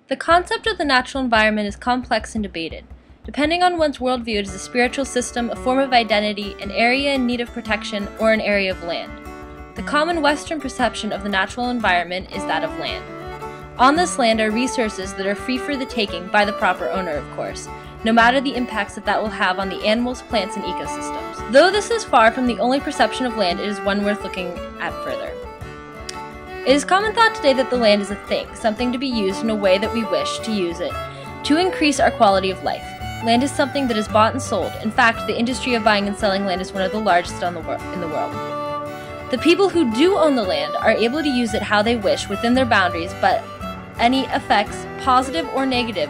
The concept of the natural environment is complex and debated. Depending on one's worldview, it is a spiritual system, a form of identity, an area in need of protection, or an area of land. The common Western perception of the natural environment is that of land. On this land are resources that are free for the taking by the proper owner, of course, no matter the impacts that will have on the animals, plants, and ecosystems. Though this is far from the only perception of land, it is one worth looking at further. It is common thought today that the land is a thing, something to be used in a way that we wish to use it, to increase our quality of life. Land is something that is bought and sold. In fact, the industry of buying and selling land is one of the largest in the world. The people who do own the land are able to use it how they wish within their boundaries, but any effects, positive or negative,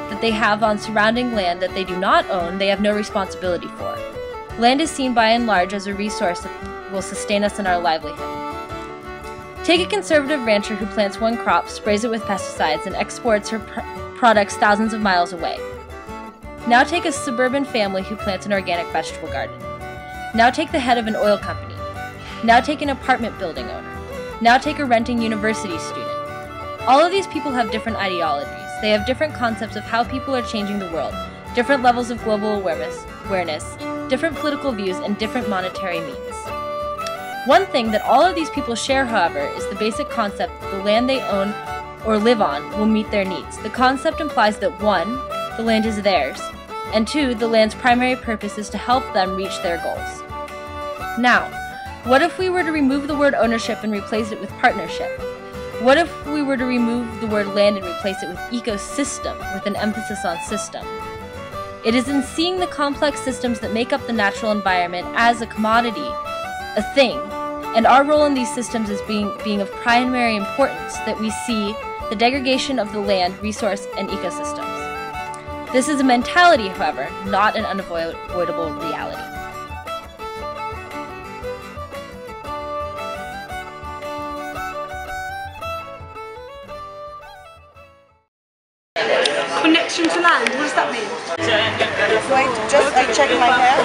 that they have on surrounding land that they do not own, they have no responsibility for. Land is seen by and large as a resource that will sustain us in our livelihood. Take a conservative rancher who plants one crop, sprays it with pesticides, and exports her products thousands of miles away. Now take a suburban family who plants an organic vegetable garden. Now take the head of an oil company. Now take an apartment building owner. Now take a renting university student. All of these people have different ideologies. They have different concepts of how people are changing the world, different levels of global awareness, different political views, and different monetary means. One thing that all of these people share, however, is the basic concept that the land they own or live on will meet their needs. The concept implies that 1, the land is theirs, and 2, the land's primary purpose is to help them reach their goals. Now, what if we were to remove the word ownership and replace it with partnership? What if we were to remove the word land and replace it with ecosystem, with an emphasis on system? It is in seeing the complex systems that make up the natural environment as a commodity, a thing, and our role in these systems as being of primary importance that we see the degradation of the land, resource, and ecosystems. This is a mentality, however, not an unavoidable reality. Connection to land, what does that mean? Wait, just I check my hair.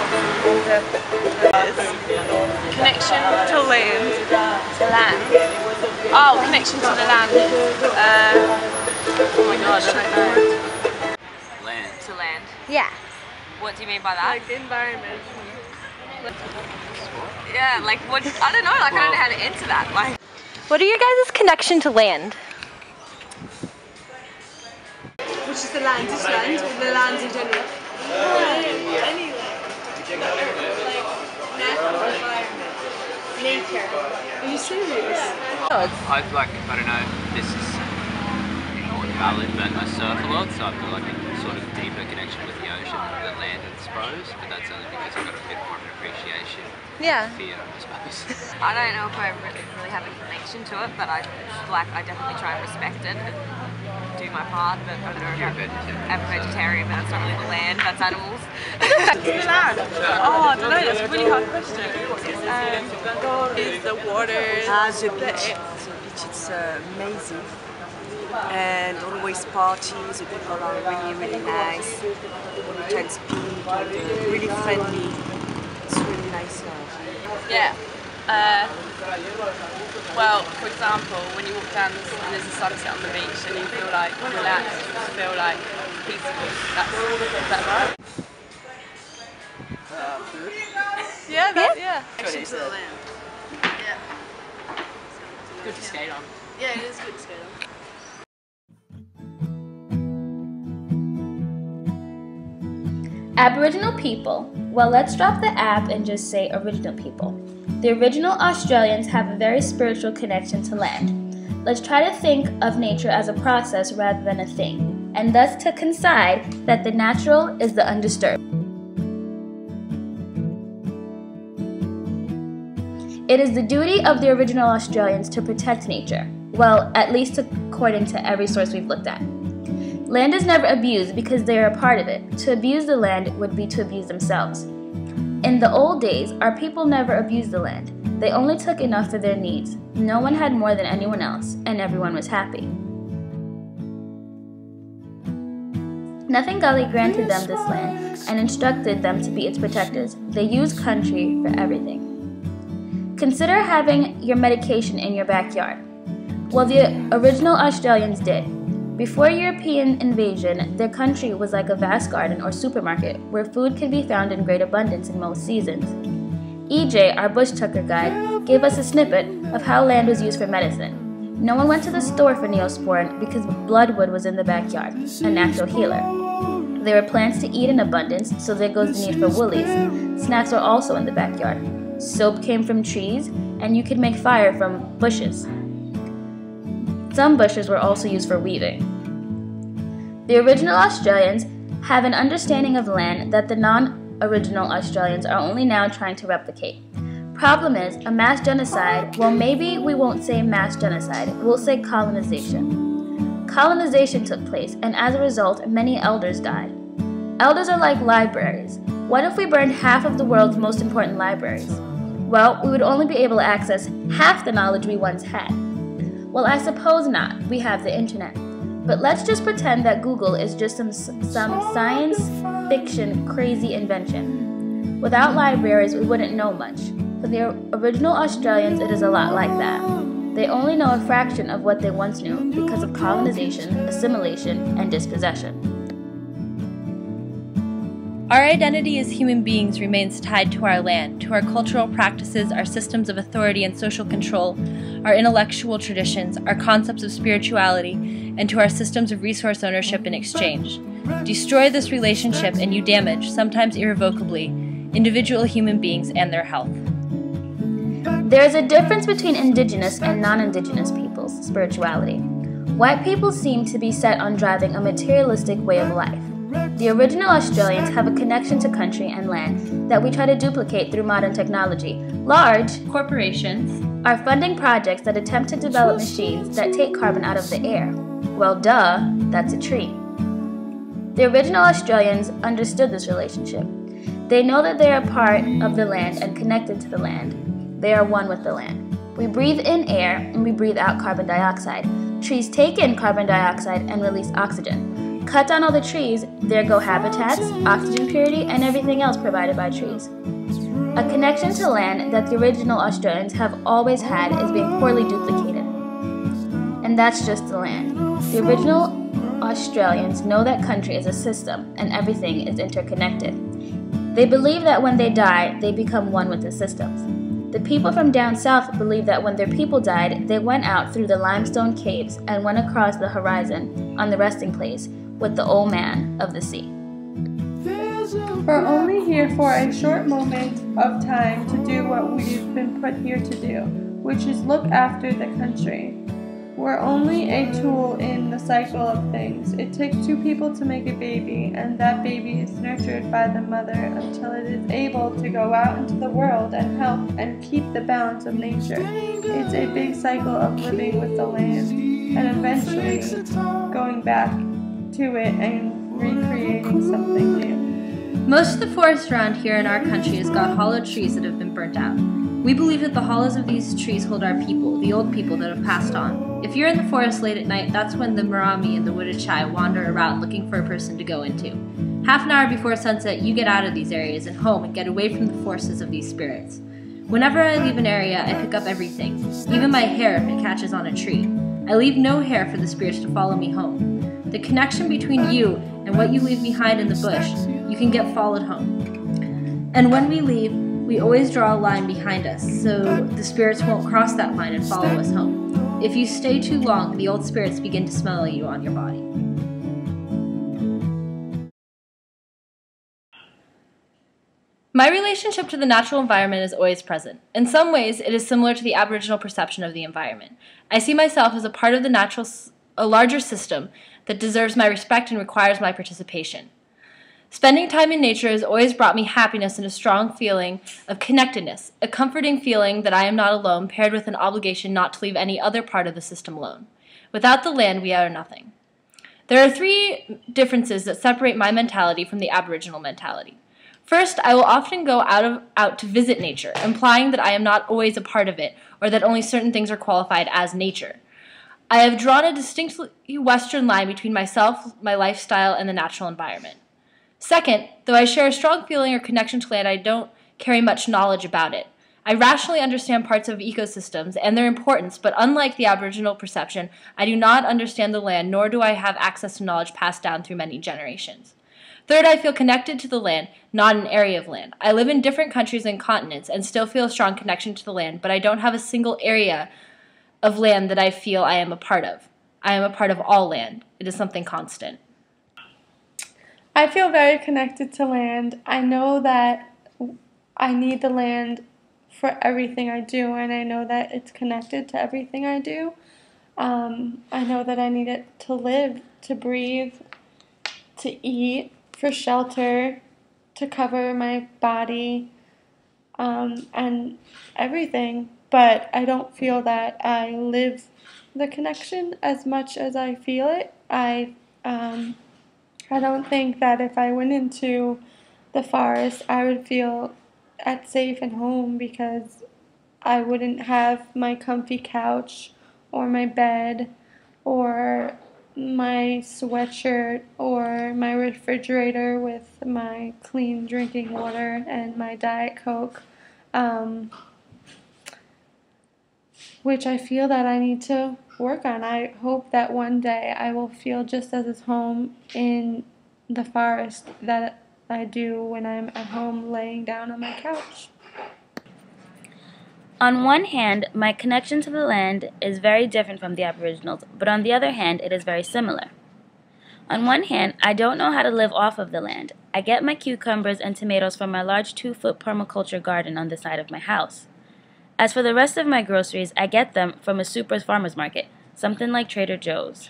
Connection to land. To land. Oh, connection to the land. Oh my god, I don't know. Land. To land. Yeah. What do you mean by that? Like the environment. Yeah, like what? I don't know. Like I don't know how to answer that. Like, What are your guys' connection to land? Which is the land? This land or the land in general? Any land. Like natural environment. Nature. Are you serious? I feel like, I don't know if this is valid, but I surf a lot, so I've got like a sort of deeper connection with the ocean than the land, I suppose, but that's only because I've got a bit more of an appreciation for it, I suppose. I don't know if I really have a connection to it, but I definitely try and respect it and do my part. But I don't know if I'm a vegetarian, but that's not really the land, that's animals. The land. Oh, I don't know. That's a really hard question. The water. The beach. The beach, it's amazing. And always parties, the people are really, really nice. You can speak, really friendly. It's really nice. Yeah. Well, for example, when you walk down and there's a sunset on the beach and you feel like relaxed, you feel like peaceful. That's right. Yeah. Connection to the land. Yeah. It's good to skate on. Yeah, it is good to skate on. Aboriginal people. Well, let's drop the ab and just say original people. The original Australians have a very spiritual connection to land. Let's try to think of nature as a process rather than a thing, and thus to concede that the natural is the undisturbed. It is the duty of the original Australians to protect nature, well, at least according to every source we've looked at. Land is never abused because they are a part of it. To abuse the land would be to abuse themselves. In the old days, our people never abused the land. They only took enough for their needs. No one had more than anyone else, and everyone was happy. Nothing Gully granted them this land and instructed them to be its protectors. They used country for everything. Consider having your medication in your backyard. Well, the original Australians did. Before European invasion, their country was like a vast garden or supermarket where food could be found in great abundance in most seasons. EJ, our bush tucker guide, gave us a snippet of how land was used for medicine. No one went to the store for Neosporin because bloodwood was in the backyard, a natural healer. There were plants to eat in abundance, so there goes the need for woolies. Snacks were also in the backyard. Soap came from trees, and you could make fire from bushes. Some bushes were also used for weaving. The original Australians have an understanding of land that the non-original Australians are only now trying to replicate. Problem is, a mass genocide, well, maybe we won't say mass genocide, we'll say colonization. Colonization took place, and as a result, many elders died. Elders are like libraries. What if we burned half of the world's most important libraries? Well, we would only be able to access half the knowledge we once had. Well, I suppose not. We have the internet. But let's just pretend that Google is just some science fiction crazy invention. Without libraries, we wouldn't know much. For the original Australians, it is a lot like that. They only know a fraction of what they once knew because of colonization, assimilation, and dispossession. Our identity as human beings remains tied to our land, to our cultural practices, our systems of authority and social control, our intellectual traditions, our concepts of spirituality, and to our systems of resource ownership and exchange. Destroy this relationship and you damage, sometimes irrevocably, individual human beings and their health. There is a difference between indigenous and non-indigenous people's spirituality. White people seem to be set on driving a materialistic way of life. The original Australians have a connection to country and land that we try to duplicate through modern technology. Large corporations are funding projects that attempt to develop machines that take carbon out of the air. Well, duh, that's a tree. The original Australians understood this relationship. They know that they are part of the land and connected to the land. They are one with the land. We breathe in air and we breathe out carbon dioxide. Trees take in carbon dioxide and release oxygen. Cut down all the trees, there go habitats, oxygen purity, and everything else provided by trees. A connection to land that the original Australians have always had is being poorly duplicated. And that's just the land. The original Australians know that country is a system and everything is interconnected. They believe that when they die, they become one with the systems. The people from down south believe that when their people died, they went out through the limestone caves and went across the horizon on the resting place with the old man of the sea. We're only here for a short moment of time to do what we've been put here to do, which is look after the country. We're only a tool in the cycle of things. It takes two people to make a baby, and that baby is nurtured by the mother until it is able to go out into the world and help and keep the balance of nature. It's a big cycle of living with the land and eventually going back to it and recreating something new. Most of the forest around here in our country has got hollow trees that have been burnt out. We believe that the hollows of these trees hold our people, the old people that have passed on. If you're in the forest late at night, that's when the Marami and the wooded chai wander around looking for a person to go into. Half an hour before sunset, you get out of these areas and home and get away from the forces of these spirits. Whenever I leave an area, I pick up everything, even my hair if it catches on a tree. I leave no hair for the spirits to follow me home. The connection between you and what you leave behind in the bush, you can get followed home. And when we leave, we always draw a line behind us, so the spirits won't cross that line and follow us home. If you stay too long, the old spirits begin to smell you on your body. My relationship to the natural environment is always present. In some ways, it is similar to the Aboriginal perception of the environment. I see myself as a part of a larger system that deserves my respect and requires my participation. Spending time in nature has always brought me happiness and a strong feeling of connectedness, a comforting feeling that I am not alone, paired with an obligation not to leave any other part of the system alone. Without the land, we are nothing. There are three differences that separate my mentality from the Aboriginal mentality. First, I will often go out to visit nature, implying that I am not always a part of it, or that only certain things are qualified as nature. I have drawn a distinctly Western line between myself, my lifestyle, and the natural environment. Second, though I share a strong feeling or connection to land, I don't carry much knowledge about it. I rationally understand parts of ecosystems and their importance, but unlike the Aboriginal perception, I do not understand the land, nor do I have access to knowledge passed down through many generations. Third, I feel connected to the land, not an area of land. I live in different countries and continents and still feel a strong connection to the land, but I don't have a single area of land that I feel I am a part of. I am a part of all land. It is something constant. I feel very connected to land. I know that I need the land for everything I do, and I know that it's connected to everything I do. I know that I need it to live, to breathe, to eat, for shelter, to cover my body, and everything. But I don't feel that I live the connection as much as I feel it. I don't think that if I went into the forest, I would feel at safe and home, because I wouldn't have my comfy couch or my bed or my sweatshirt or my refrigerator with my clean drinking water and my Diet Coke, which I feel that I need to work on. I hope that one day I will feel just as at home in the forest that I do when I'm at home laying down on my couch. On one hand, my connection to the land is very different from the Aboriginals, but on the other hand, it is very similar. On one hand, I don't know how to live off of the land. I get my cucumbers and tomatoes from my large 2-foot permaculture garden on the side of my house. As for the rest of my groceries, I get them from a super farmer's market, something like Trader Joe's.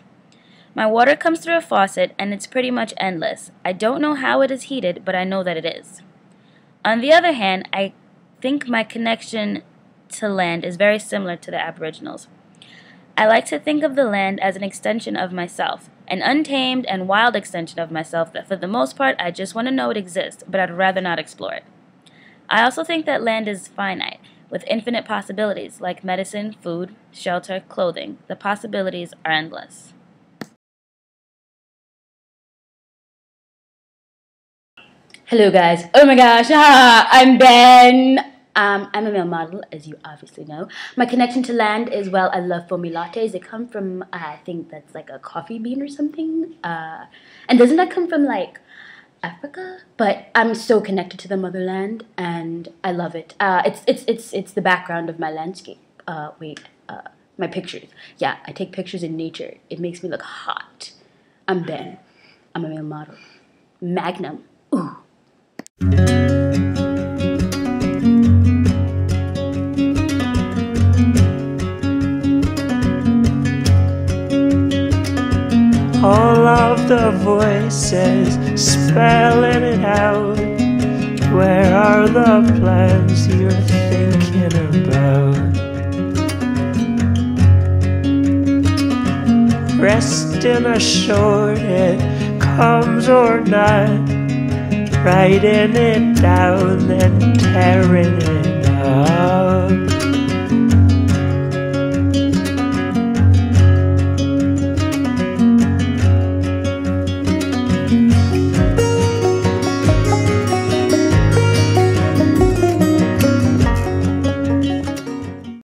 My water comes through a faucet, and it's pretty much endless. I don't know how it is heated, but I know that it is. On the other hand, I think my connection to land is very similar to the Aboriginals. I like to think of the land as an extension of myself, an untamed and wild extension of myself that for the most part I just want to know it exists, but I'd rather not explore it. I also think that land is finite, with infinite possibilities like medicine, food, shelter, clothing. The possibilities are endless. Hello guys, oh my gosh, I'm Ben. I'm a male model, as you obviously know. My connection to land is, well, I love foamy lattes. They come from, I think that's like a coffee bean or something. And doesn't that come from like Africa? But I'm so connected to the motherland, and I love it. It's the background of my landscape. My pictures. Yeah, I take pictures in nature. It makes me look hot. I'm Ben. I'm a male model. Magnum. Ooh. All of the voices spelling it out. Where are the plans you're thinking about? Resting assured it comes or not. Writing it down and tearing it